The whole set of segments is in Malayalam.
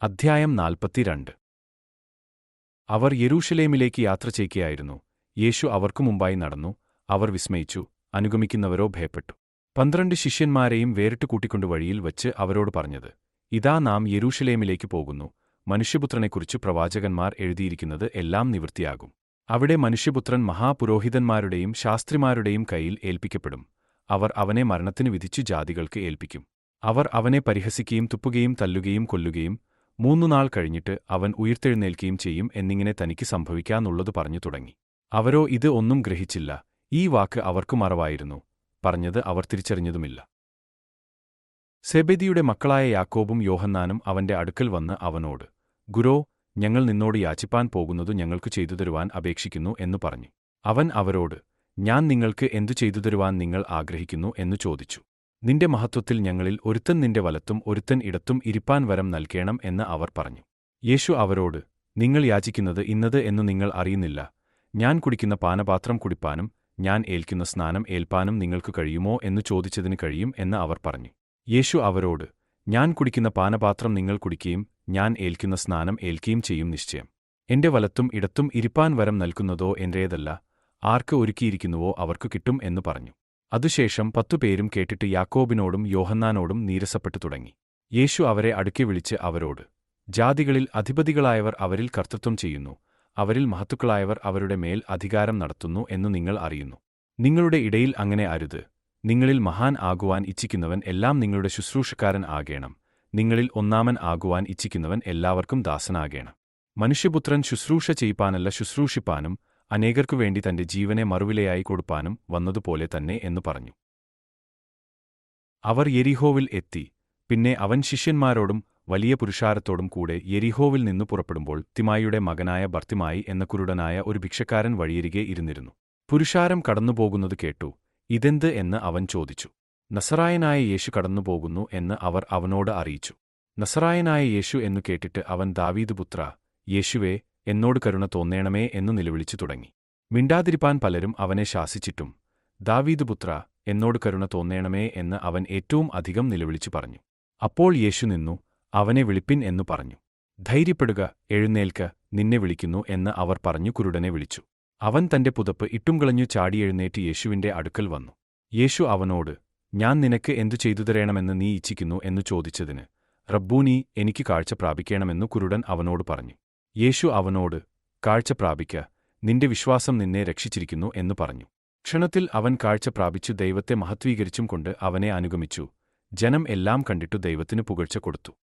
അധ്യായം 42. അവർ യെരൂശലേമിലേക്ക് യാത്ര ചെയ്കയായിരുന്നു. യേശു അവർക്കു മുമ്പായി നടന്നു. അവർ വിസ്മയിച്ചു, അനുഗമിക്കുന്നവരോ ഭയപ്പെട്ടു. 12 ശിഷ്യന്മാരെയും വേറിട്ട് കൂട്ടിക്കൊണ്ടു വഴിയിൽ വച്ച് അവരോട് പറഞ്ഞത്, ഇതാ നാം യെരൂശലേമിലേക്ക് പോകുന്നു. മനുഷ്യപുത്രനെക്കുറിച്ച് പ്രവാചകന്മാർ എഴുതിയിരിക്കുന്നത് എല്ലാം നിവൃത്തിയാകും. അവിടെ മനുഷ്യപുത്രൻ മഹാപുരോഹിതന്മാരുടെയും ശാസ്ത്രിമാരുടെയും കയ്യിൽ ഏൽപ്പിക്കപ്പെടും. അവർ അവനെ മരണത്തിന് വിധിച്ചു ജാതികൾക്ക് ഏൽപ്പിക്കും. അവർ അവനെ പരിഹസിക്കുകയും തുപ്പുകയും തല്ലുകയും കൊല്ലുകയും 3 നാൾ കഴിഞ്ഞിട്ട് അവൻ ഉയിർത്തെഴുന്നേൽക്കുകയും ചെയ്യും എന്നിങ്ങനെ തനിക്ക് സംഭവിക്കാനുള്ളത് പറഞ്ഞു തുടങ്ങി. അവരോ ഇത് ഒന്നും ഗ്രഹിച്ചില്ല. ഈ വാക്ക് അവർക്കു മറവായിരുന്നു. പറഞ്ഞത് അവർ തിരിച്ചറിഞ്ഞതുമില്ല. സെബെദിയുടെ മക്കളായ യാക്കോബും യോഹന്നാനും അവന്റെ അടുക്കൽ വന്ന് അവനോട്, ഗുരോ, ഞങ്ങൾ നിന്നോട് യാചിപ്പാൻ പോകുന്നതു ഞങ്ങൾക്കു ചെയ്തുതരുവാൻ അപേക്ഷിക്കുന്നു എന്നു പറഞ്ഞു. അവൻ അവരോട്, ഞാൻ നിങ്ങൾക്ക് എന്തു ചെയ്തുതരുവാൻ നിങ്ങൾ ആഗ്രഹിക്കുന്നു എന്നു ചോദിച്ചു. നിന്റെ മഹത്വത്തിൽ ഞങ്ങളിൽ ഒരുത്തൻ നിന്റെ വലത്തും ഒരുത്തൻ ഇടത്തും ഇരിപ്പാൻ വരം നൽകേണം എന്ന് അവർ പറഞ്ഞു. യേശു അവരോട്, നിങ്ങൾ യാചിക്കുന്നത് ഇന്നത് എന്നു നിങ്ങൾ അറിയുന്നില്ല. ഞാൻ കുടിക്കുന്ന പാനപാത്രം കുടിപ്പാനും ഞാൻ ഏൽക്കുന്ന സ്നാനം ഏൽപ്പാനും നിങ്ങൾക്ക് കഴിയുമോ എന്നു ചോദിച്ചതിന് കഴിയും എന്ന് അവർ പറഞ്ഞു. യേശു അവരോട്, ഞാൻ കുടിക്കുന്ന പാനപാത്രം നിങ്ങൾ കുടിക്കുകയും ഞാൻ ഏൽക്കുന്ന സ്നാനം ഏൽക്കുകയും ചെയ്യും നിശ്ചയം. എന്റെ വലത്തും ഇടത്തും ഇരിപ്പാൻ വരം നൽകുന്നതോ എന്റേതല്ല, ആർക്ക് ഒരുക്കിയിരിക്കുന്നുവോ അവർക്കു കിട്ടും എന്നു പറഞ്ഞു. അതുശേഷം 10 പേരും കേട്ടിട്ട് യാക്കോബിനോടും യോഹന്നാനോടും നീരസപ്പെട്ടു തുടങ്ങി. യേശു അവരെ അടുക്കെ വിളിച്ച് അവരോട്, ജാതികളിൽ അധിപതികളായവർ അവരിൽ കർത്തൃത്വം ചെയ്യുന്നു, അവരിൽ മഹത്തുക്കളായവർ അവരുടെ മേൽ അധികാരം നടത്തുന്നു എന്നു നിങ്ങൾ അറിയുന്നു. നിങ്ങളുടെ ഇടയിൽ അങ്ങനെ അരുത്. നിങ്ങളിൽ മഹാൻ ആകുവാൻ ഇച്ഛിക്കുന്നവൻ എല്ലാം നിങ്ങളുടെ ശുശ്രൂഷക്കാരൻ ആകേണം. നിങ്ങളിൽ ഒന്നാമൻ ആകുവാൻ ഇച്ഛിക്കുന്നവൻ എല്ലാവർക്കും ദാസനാകേണം. മനുഷ്യപുത്രൻ ശുശ്രൂഷ ചെയ്യിപ്പാനല്ല ശുശ്രൂഷിപ്പാനും അനേകർക്കു വേണ്ടി തന്റെ ജീവനെ മറുവിലയായി കൊടുപ്പാനും വന്നതുപോലെ തന്നെ എന്നു പറഞ്ഞു. അവർ യെരിഹോവിൽ എത്തി. പിന്നെ അവൻ ശിഷ്യന്മാരോടും വലിയ പുരുഷാരത്തോടും കൂടെ യെരിഹോവിൽ നിന്നു പുറപ്പെടുമ്പോൾ തിമായിയുടെ മകനായ ബർത്തിമായി എന്ന കുരുടനായ ഒരു ഭിക്ഷക്കാരൻ വഴിയരികെ ഇരുന്നിരുന്നു. പുരുഷാരം കടന്നുപോകുന്നത് കേട്ടു. ഇതെന്ത് എന്ന് അവൻ ചോദിച്ചു. നസറായനായ യേശു കടന്നുപോകുന്നു എന്ന് അവർ അവനോട് അറിയിച്ചു. നസറായനായ യേശു എന്നു കേട്ടിട്ട് അവൻ ദാവീദ് പുത്രാ, യേശുവേ, എന്നോട് കരുണ തോന്നേണമേ എന്നു നിലവിളിച്ചു തുടങ്ങി. മിണ്ടാതിരിപ്പാൻ പലരും അവനെ ശാസിച്ചിട്ടും, ദാവീദ് പുത്രാ, എന്നോട് കരുണ തോന്നേണമേ എന്ന് അവൻ ഏറ്റവും അധികം നിലവിളിച്ചു പറഞ്ഞു. അപ്പോൾ യേശു നിന്നു, അവനെ വിളിപ്പിൻ എന്നു പറഞ്ഞു. ധൈര്യപ്പെടുക, എഴുന്നേൽക്ക, നിന്നെ വിളിക്കുന്നു എന്ന് അവർ പറഞ്ഞു കുരുടനെ വിളിച്ചു. അവൻ തന്റെ പുതപ്പ് ഇട്ടുംകളഞ്ഞു ചാടി എഴുന്നേറ്റ് യേശുവിന്റെ അടുക്കൽ വന്നു. യേശു അവനോട്, ഞാൻ നിനക്ക് എന്തു ചെയ്തുതരേണമെന്ന് നീ ഇച്ഛിക്കുന്നു എന്നു ചോദിച്ചതിന്, റബ്ബൂനി, എനിക്ക് കാഴ്ച പ്രാപിക്കേണമെന്നു കുരുടൻ അവനോട് പറഞ്ഞു. യേശു അവനോട്, കാഴ്ച പ്രാപിക്ക, നിന്റെ വിശ്വാസം നിന്നെ രക്ഷിച്ചിരിക്കുന്നു എന്നു പറഞ്ഞു. ക്ഷണത്തിൽ അവൻ കാഴ്ച പ്രാപിച്ചു ദൈവത്തെ മഹത്വീകരിച്ചും കൊണ്ട് അവനെ അനുഗമിച്ചു. ജനം എല്ലാം കണ്ടിട്ടു ദൈവത്തിന് പുകഴ്ച കൊടുത്തു.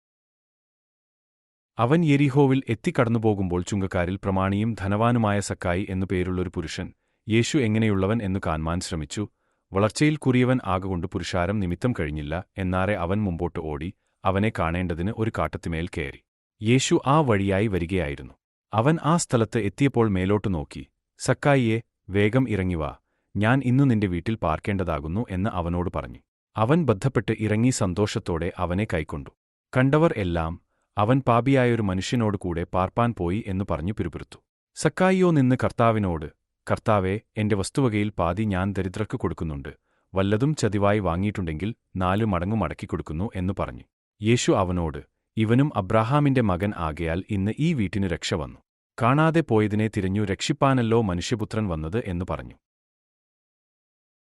അവൻ യെരിഹോവിൽ എത്തിക്കടന്നുപോകുമ്പോൾ ചുങ്കക്കാരിൽ പ്രമാണിയും ധനവാനുമായ സക്കായി എന്നു പേരുള്ളൊരു പുരുഷൻ യേശു എങ്ങനെയുള്ളവൻ എന്നു കാൺമാൻ ശ്രമിച്ചു. വളർച്ചയിൽ കുറിയവൻ ആകൊണ്ട് പുരുഷാരം നിമിത്തം കഴിഞ്ഞില്ല. എന്നാറെ അവൻ മുമ്പോട്ട് ഓടി അവനെ കാണേണ്ടതിന് ഒരു കാട്ടത്തിമേൽ കയറി. യേശു ആ വഴിയായി വരികയായിരുന്നു. അവൻ ആ സ്ഥലത്ത് എത്തിയപ്പോൾ മേലോട്ടു നോക്കി, സക്കായിയെ, വേഗം ഇറങ്ങിവാ, ഞാൻ ഇന്നു നിന്റെ വീട്ടിൽ പാർക്കേണ്ടതാകുന്നു എന്ന് അവനോട് പറഞ്ഞു. അവൻ ബദ്ധപ്പെട്ട് ഇറങ്ങി സന്തോഷത്തോടെ അവനെ കൈക്കൊണ്ടു. കണ്ടവർ എല്ലാം, അവൻ പാപിയായൊരു മനുഷ്യനോട് കൂടെ പാർപ്പാൻ പോയി എന്നു പറഞ്ഞു പിറുപിറുത്തു. സക്കായിയോ നിന്ന് കർത്താവിനോട്, കർത്താവേ, എന്റെ വസ്തുവകയിൽ പാതി ഞാൻ ദരിദ്രർക്ക് കൊടുക്കുന്നുണ്ട്. വല്ലതും ചതിവായി വാങ്ങിയിട്ടുണ്ടെങ്കിൽ 4 മടങ്ങു മടക്കിക്കൊടുക്കുന്നു എന്നു പറഞ്ഞു. യേശു അവനോട്, ഇവനും അബ്രാഹാമിന്റെ മകൻ ആകയാൽ ഇന്ന് ഈ വീട്ടിനു രക്ഷ വന്നു. കാണാതെ പോയതിനെ തിരഞ്ഞു രക്ഷിപ്പാനല്ലോ മനുഷ്യപുത്രൻ വന്നത് എന്നു പറഞ്ഞു.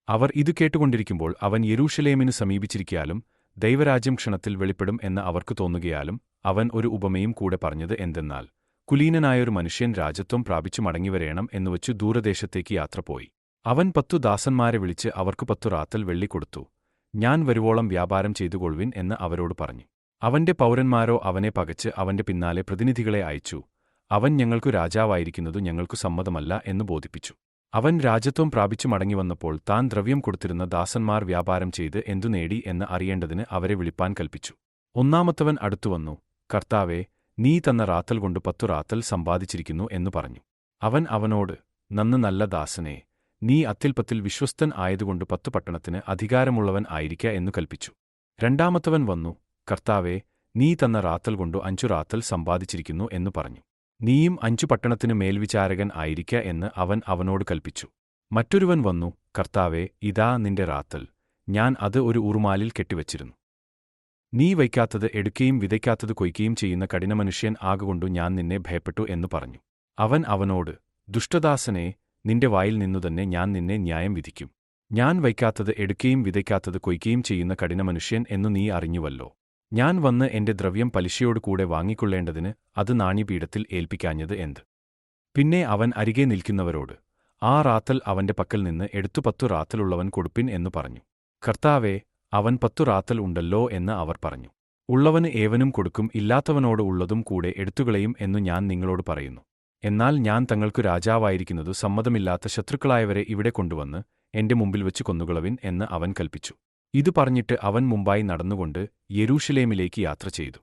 അവർ ഇതു കേട്ടുകൊണ്ടിരിക്കുമ്പോൾ അവൻ യെരൂശലേമിനു സമീപിച്ചിരിക്കയാലും ദൈവരാജ്യം ക്ഷണത്തിൽ വെളിപ്പെടും എന്ന് അവർക്കു തോന്നുകയാലും അവൻ ഒരു ഉപമയും കൂടെ പറഞ്ഞത് എന്തെന്നാൽ, കുലീനനായൊരു മനുഷ്യൻ രാജത്വം പ്രാപിച്ചു മടങ്ങിവരേണം എന്നുവച്ചു ദൂരദേശത്തേക്ക് യാത്ര പോയി. അവൻ 10 ദാസന്മാരെ വിളിച്ച് അവർക്ക് 10 റാത്തൽ വെള്ളി കൊടുത്തു. ഞാൻ വരുവോളം വ്യാപാരം ചെയ്തുകൊള്ളുവിൻ എന്ന് അവരോട് പറഞ്ഞു. അവന്റെ പൗരന്മാരോ അവനെ പകച്ച് അവന്റെ പിന്നാലെ പ്രതിനിധികളെ അയച്ചു. അവൻ ഞങ്ങൾക്കു രാജാവായിരിക്കുന്നതു ഞങ്ങൾക്കു സമ്മതമല്ല എന്ന് ബോധിപ്പിച്ചു. അവൻ രാജത്വം പ്രാപിച്ചു മടങ്ങിവന്നപ്പോൾ താൻ ദ്രവ്യം കൊടുത്തിരുന്ന ദാസന്മാർ വ്യാപാരം ചെയ്ത് എന്തു നേടി എന്ന് അറിയേണ്ടതിന് അവരെ വിളിപ്പാൻ കൽപ്പിച്ചു. ഒന്നാമത്തവൻ അടുത്തുവന്നു, കർത്താവേ, നീ തന്ന റാത്തൽ കൊണ്ട് 10 റാത്തൽ സമ്പാദിച്ചിരിക്കുന്നു എന്നു പറഞ്ഞു. അവൻ അവനോട്, നന്ന് നല്ല ദാസനേ, നീ അത്യല്പത്തിൽ വിശ്വസ്തൻ ആയതുകൊണ്ട് 10 പട്ടണത്തിന് അധികാരമുള്ളവൻ ആയിരിക്ക എന്നു കൽപ്പിച്ചു. രണ്ടാമത്തവൻ വന്നു, കർത്താവേ, നീ തന്ന റാത്തൽ കൊണ്ടു 5 റാത്തൽ സമ്പാദിച്ചിരിക്കുന്നു എന്നു പറഞ്ഞു. നീയും 5 പട്ടണത്തിനു മേൽവിചാരകൻ ആയിരിക്ക എന്ന് അവൻ അവനോട് കൽപ്പിച്ചു. മറ്റൊരുവൻ വന്നു, കർത്താവേ, ഇതാ നിന്റെ റാത്തൽ, ഞാൻ അത് ഒരു ഊറുമാലിൽ കെട്ടിവച്ചിരുന്നു. നീ വയ്ക്കാത്തത് എടുക്കുകയും വിതയ്ക്കാത്തത് കൊയ്ക്കുകയും ചെയ്യുന്ന കഠിനമനുഷ്യൻ ആകൊണ്ടു ഞാൻ നിന്നെ ഭയപ്പെട്ടു എന്നു പറഞ്ഞു. അവൻ അവനോട്, ദുഷ്ടദാസനേ, നിന്റെ വായിൽ നിന്നുതന്നെ ഞാൻ നിന്നെ ന്യായം വിധിക്കും. ഞാൻ വയ്ക്കാത്തത് എടുക്കുകയും വിതയ്ക്കാത്തത് കൊയ്ക്കുകയും ചെയ്യുന്ന കഠിനമനുഷ്യൻ എന്നു നീ അറിഞ്ഞുവല്ലോ. ഞാൻ വന്ന് എന്റെ ദ്രവ്യം പലിശയോടുകൂടെ വാങ്ങിക്കൊള്ളേണ്ടതിന് അത് നാണ്യപീഠത്തിൽ ഏൽപ്പിക്കാഞ്ഞത് എന്ത്? പിന്നെ അവൻ അരികെ നിൽക്കുന്നവരോട്, ആ റാത്തൽ അവന്റെ പക്കൽ നിന്ന് എടുത്തു 10 റാത്തലുള്ളവൻ കൊടുപ്പിൻ എന്നു പറഞ്ഞു. കർത്താവേ, അവൻ 10 റാത്തൽ ഉണ്ടല്ലോ എന്ന് അവർ പറഞ്ഞു. ഉള്ളവന് ഏവനും കൊടുക്കും, ഇല്ലാത്തവനോട് ഉള്ളതും കൂടെ എടുത്തുകളയും എന്നു ഞാൻ നിങ്ങളോട് പറയുന്നു. എന്നാൽ ഞാൻ തങ്ങൾക്കു രാജാവായിരിക്കുന്നതു സമ്മതമില്ലാത്ത ശത്രുക്കളായവരെ ഇവിടെ കൊണ്ടുവന്ന് എന്റെ മുമ്പിൽ വെച്ച് കൊന്നുകളവിൻ എന്ന് അവൻ കൽപ്പിച്ചു. ഇതു പറഞ്ഞിട്ട് അവൻ മുമ്പായി നടന്നുകൊണ്ട് യെരൂശലേമിലേക്ക് യാത്ര ചെയ്തു.